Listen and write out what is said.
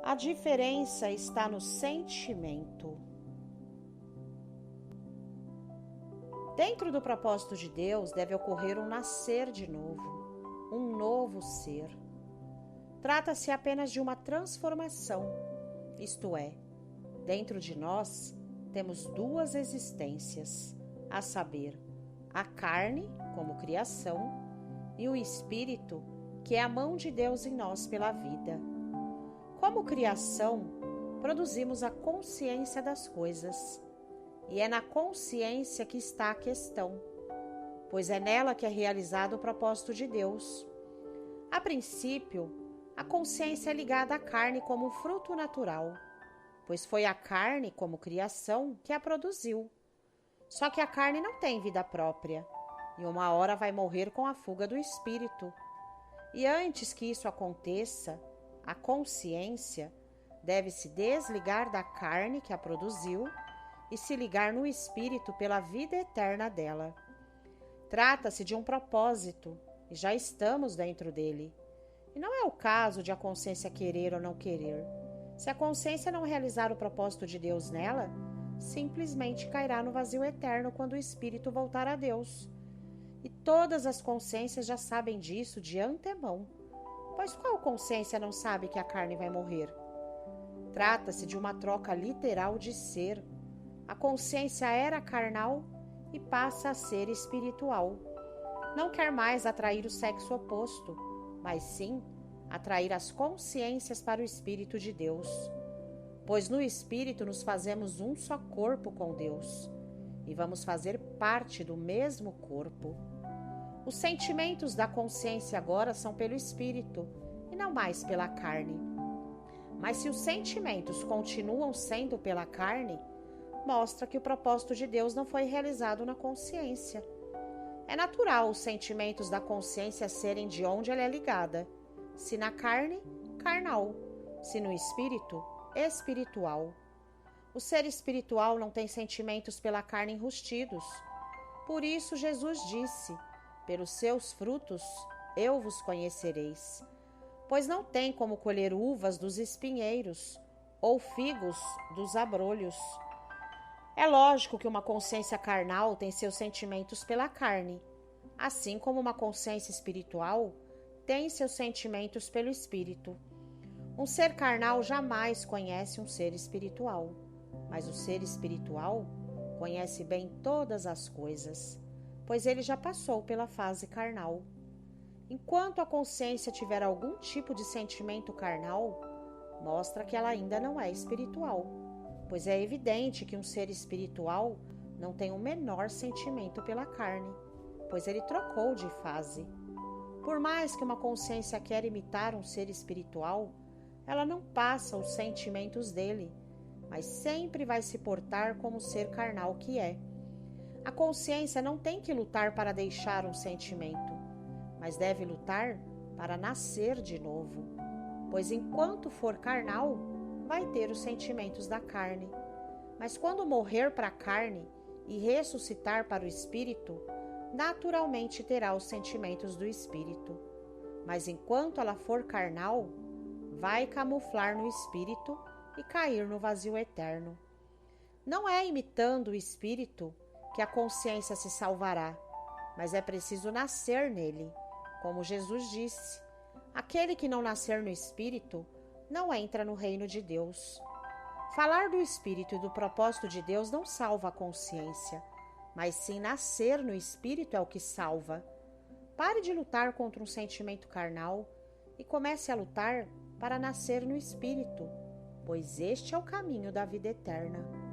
A diferença está no sentimento. Dentro do propósito de Deus deve ocorrer um nascer de novo, um novo ser. Trata-se apenas de uma transformação, isto é, dentro de nós temos duas existências, a saber, a carne como criação e o espírito, que é a mão de Deus em nós pela vida. Como criação, produzimos a consciência das coisas, e é na consciência que está a questão, pois é nela que é realizado o propósito de Deus. A princípio, a consciência é ligada à carne como fruto natural, pois foi a carne, como criação, que a produziu. Só que a carne não tem vida própria, e uma hora vai morrer com a fuga do espírito. E antes que isso aconteça, a consciência deve se desligar da carne que a produziu e se ligar no espírito pela vida eterna dela. Trata-se de um propósito, e já estamos dentro dele. E não é o caso de a consciência querer ou não querer. Se a consciência não realizar o propósito de Deus nela, simplesmente cairá no vazio eterno quando o espírito voltar a Deus. E todas as consciências já sabem disso de antemão, pois qual consciência não sabe que a carne vai morrer? Trata-se de uma troca literal de ser. A consciência era carnal e passa a ser espiritual. Não quer mais atrair o sexo oposto, mas sim atrair as consciências para o Espírito de Deus. Pois no Espírito nos fazemos um só corpo com Deus e vamos fazer parte do mesmo corpo. Os sentimentos da consciência agora são pelo Espírito e não mais pela carne. Mas se os sentimentos continuam sendo pela carne, mostra que o propósito de Deus não foi realizado na consciência. É natural os sentimentos da consciência serem de onde ela é ligada. Se na carne, carnal. Se no espírito, espiritual. O ser espiritual não tem sentimentos pela carne enrustidos. Por isso Jesus disse: pelos seus frutos eu vos conhecereis. Pois não tem como colher uvas dos espinheiros ou figos dos abrolhos. É lógico que uma consciência carnal tem seus sentimentos pela carne, assim como uma consciência espiritual tem seus sentimentos pelo espírito. Um ser carnal jamais conhece um ser espiritual, mas o ser espiritual conhece bem todas as coisas, pois ele já passou pela fase carnal. Enquanto a consciência tiver algum tipo de sentimento carnal, mostra que ela ainda não é espiritual, pois é evidente que um ser espiritual não tem o menor sentimento pela carne, pois ele trocou de fase. Por mais que uma consciência queira imitar um ser espiritual, ela não passa os sentimentos dele, mas sempre vai se portar como o ser carnal que é. A consciência não tem que lutar para deixar um sentimento, mas deve lutar para nascer de novo, pois enquanto for carnal, vai ter os sentimentos da carne. Mas quando morrer para a carne e ressuscitar para o espírito, naturalmente terá os sentimentos do espírito. Mas enquanto ela for carnal, vai camuflar no espírito e cair no vazio eterno. Não é imitando o espírito que a consciência se salvará, mas é preciso nascer nele. Como Jesus disse, aquele que não nascer no espírito não entra no reino de Deus. Falar do espírito e do propósito de Deus não salva a consciência, mas sim nascer no espírito é o que salva. Pare de lutar contra um sentimento carnal e comece a lutar para nascer no espírito, pois este é o caminho da vida eterna.